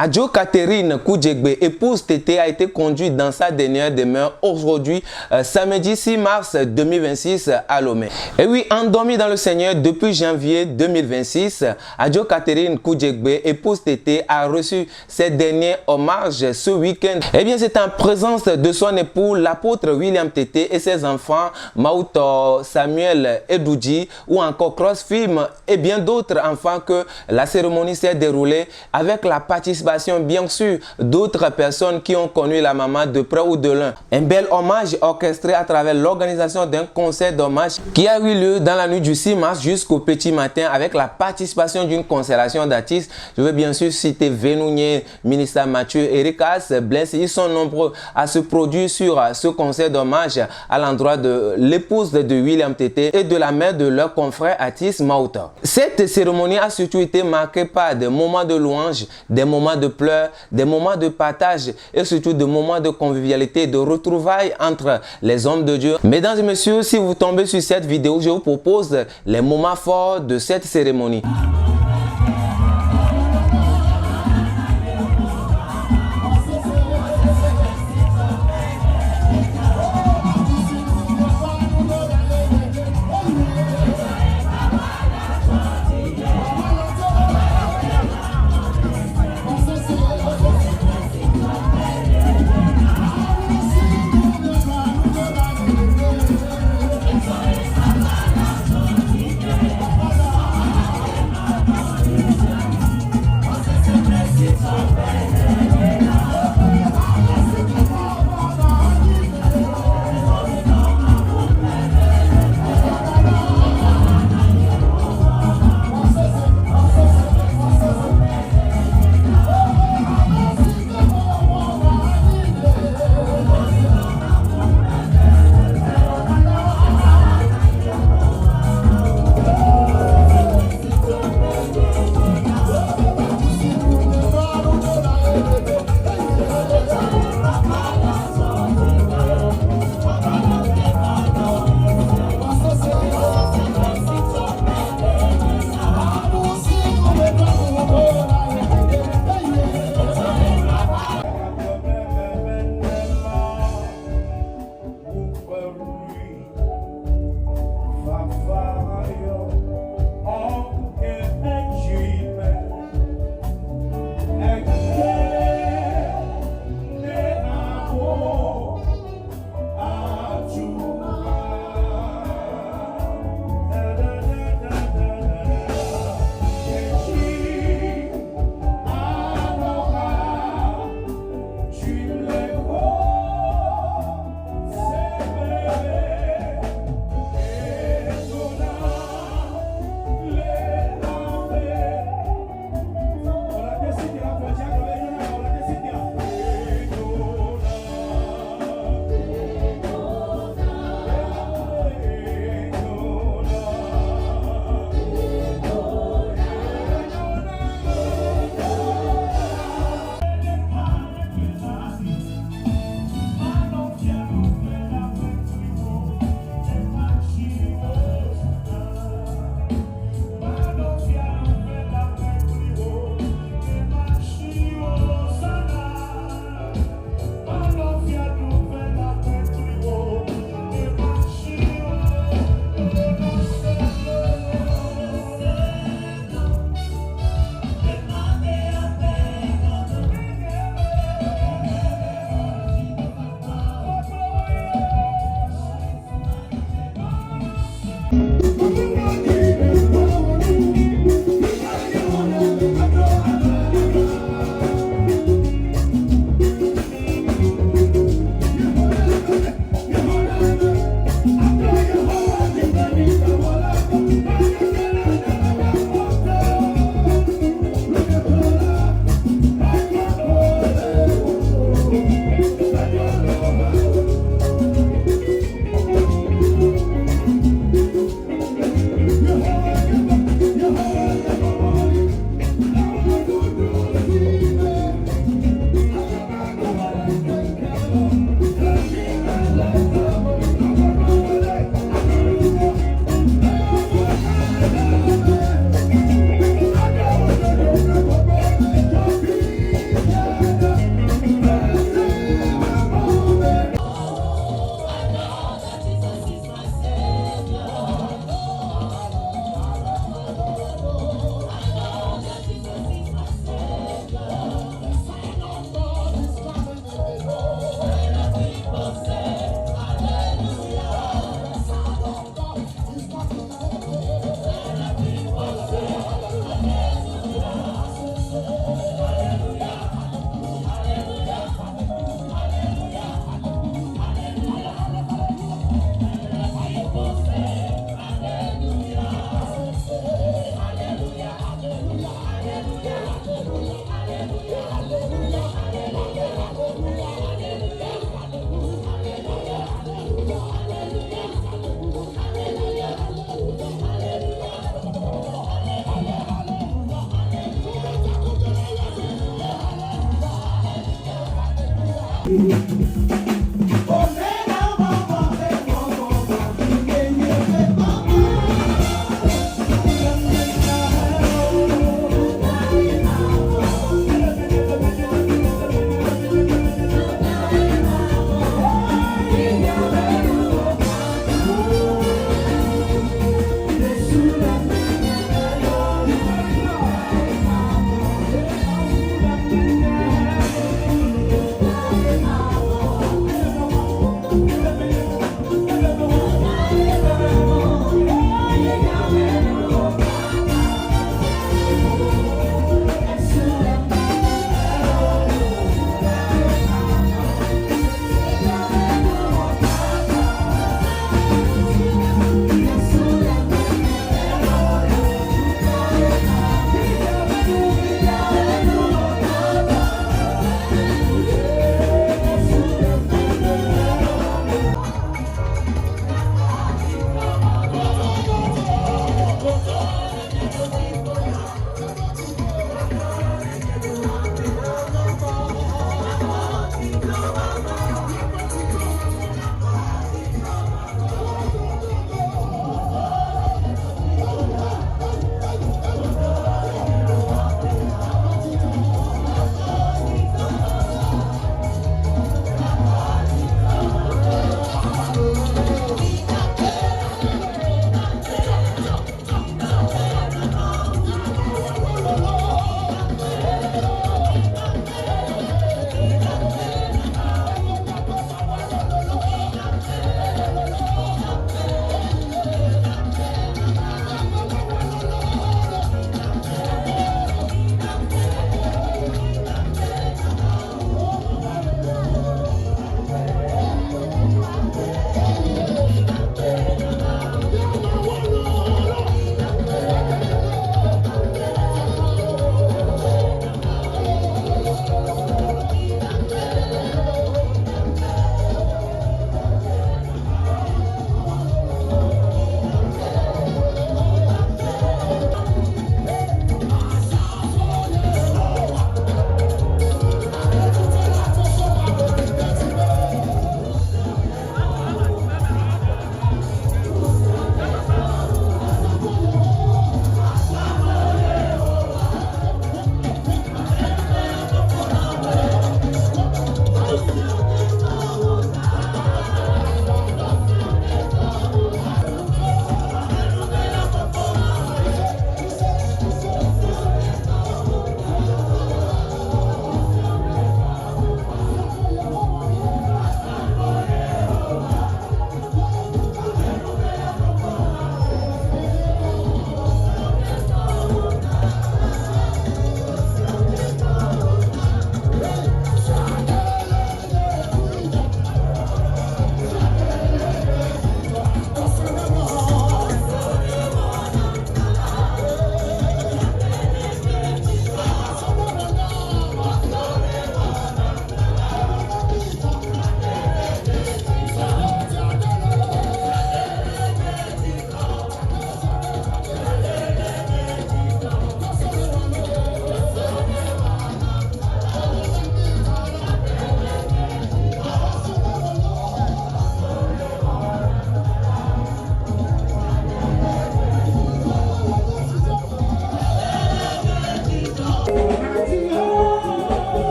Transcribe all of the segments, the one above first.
Adjo Catherine Koudjegbe, épouse Tété, a été conduite dans sa dernière demeure aujourd'hui, samedi 6 mars 2026 à Lomé. Et oui, endormie dans le Seigneur depuis janvier 2026, Adjo Catherine Koudjegbe, épouse Tété, a reçu ses derniers hommages ce week-end. Eh bien, c'est en présence de son époux, l'apôtre William Tété, et ses enfants, Maouto, Samuel Edoudji, ou encore Crossfilm, et bien d'autres enfants que la cérémonie s'est déroulée avec la participation bien sûr d'autres personnes qui ont connu la maman de près ou de loin. Un bel hommage orchestré à travers l'organisation d'un concert d'hommage qui a eu lieu dans la nuit du 6 mars jusqu'au petit matin avec la participation d'une constellation d'artistes. Je veux bien sûr citer Vénounier, Ministre Mathieu, Ericas, Blaise. Ils sont nombreux à se produire sur ce concert d'hommage à l'endroit de l'épouse de William Tété et de la mère de leur confrère artiste Maouta. Cette cérémonie a surtout été marquée par des moments de louange, des moments de pleurs, des moments de partage et surtout des moments de convivialité, de retrouvailles entre les hommes de Dieu. Mesdames et messieurs, si vous tombez sur cette vidéo, je vous propose les moments forts de cette cérémonie.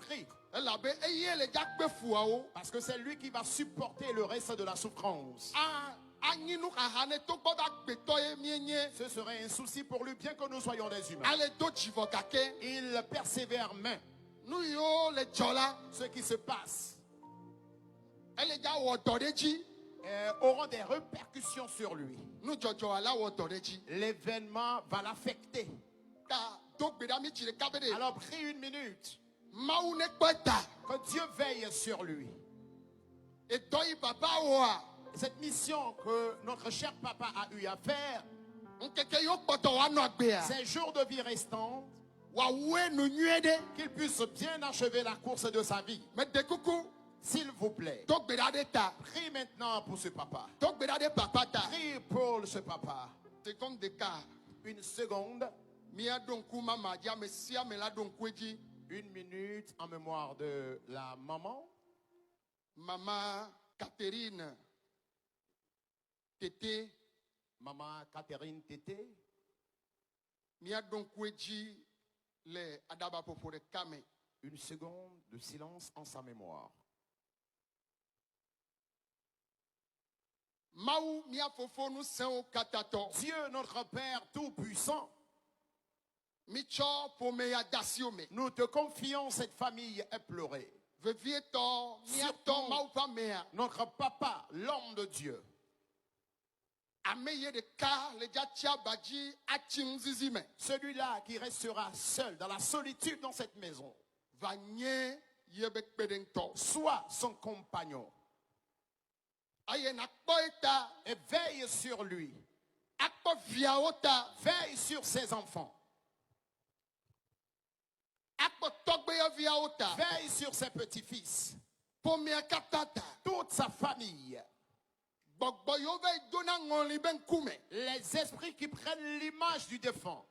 prie. Parce que c'est lui qui va supporter le reste de la souffrance. Ce serait un souci pour lui, bien que nous soyons des humains. Il persévère même. Ce qui se passe auront des répercussions sur lui. L'événement va l'affecter. Alors prie une minute. Que Dieu veille sur lui. Cette mission que notre cher papa a eu à faire, ces jours de vie restants, qu'il puisse bien achever la course de sa vie. S'il vous plaît, prie maintenant pour ce papa. Prie pour ce papa. Une seconde. Une minute en mémoire de la maman. Maman Catherine Tété. Maman Catherine Tété. Une seconde de silence en sa mémoire. Dieu notre Père Tout-Puissant, nous te confions cette famille éplorée. Notre papa, l'homme de Dieu. Celui-là qui restera seul dans la solitude dans cette maison, soit son compagnon. Et veille sur lui. Veille sur ses enfants. Veille sur ses petits-fils. Toute sa famille. Les esprits qui prennent l'image du défunt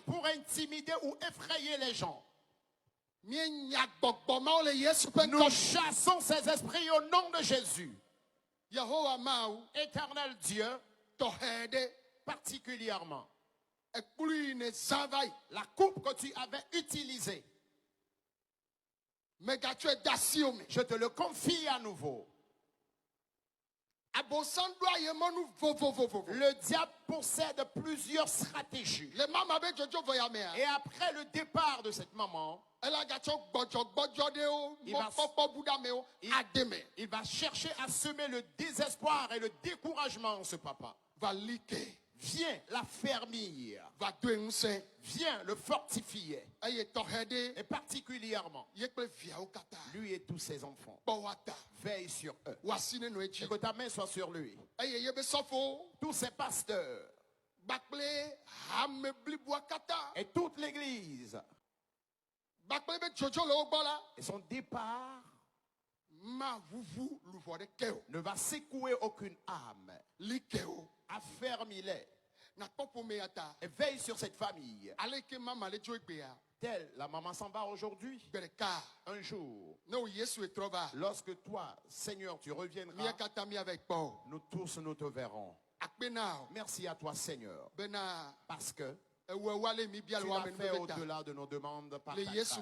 pour intimider ou effrayer les gens. Nous chassons ces esprits au nom de Jésus. Éternel Dieu, particulièrement la coupe que tu avais utilisée, je te le confie à nouveau. Le diable possède plusieurs stratégies. Et après le départ de cette maman, il va chercher à semer le désespoir et le découragement en ce papa. Viens l'affermir. Viens le fortifier. Et particulièrement lui et tous ses enfants. Veille sur eux. Et que ta main soit sur lui. Tous ses pasteurs. Et toute l'église. Et son départ ne va secouer aucune âme. Affermis-les. Et veille sur cette famille. Telle la maman s'en va aujourd'hui. Un jour, lorsque toi, Seigneur, tu reviendras, nous tous nous te verrons. Merci à toi, Seigneur, parce que tu l'as fait au-delà de nos demandes par ta grâce.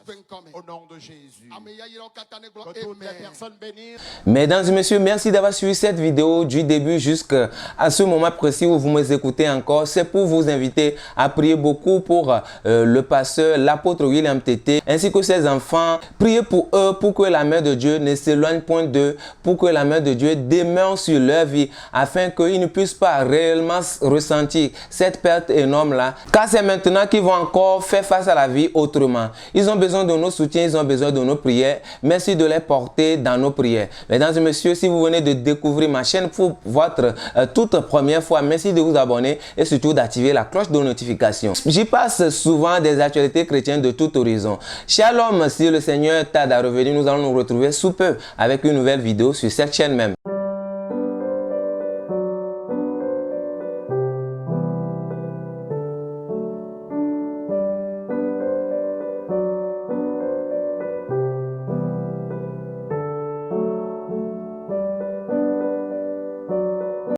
Au nom de Jésus. Que toutes les personnes bénissent. Mesdames et messieurs, merci d'avoir suivi cette vidéo du début jusqu'à ce moment précis où vous me écoutez encore. C'est pour vous inviter à prier beaucoup pour le pasteur, l'apôtre William Tété, ainsi que ses enfants. Priez pour eux, pour que la main de Dieu ne s'éloigne point d'eux, pour que la main de Dieu demeure sur leur vie, afin qu'ils ne puissent pas réellement ressentir cette perte énorme-là. Car c'est maintenant qu'ils vont encore faire face à la vie autrement. Ils ont besoin de nos soutiens, ils ont besoin de nos prières. Merci de les porter dans nos prières. Mesdames et messieurs, si vous venez de découvrir ma chaîne pour votre toute première fois, merci de vous abonner et surtout d'activer la cloche de notification. J'y passe souvent des actualités chrétiennes de tout horizon. Shalom, si le Seigneur tarde à revenir, nous allons nous retrouver sous peu avec une nouvelle vidéo sur cette chaîne même.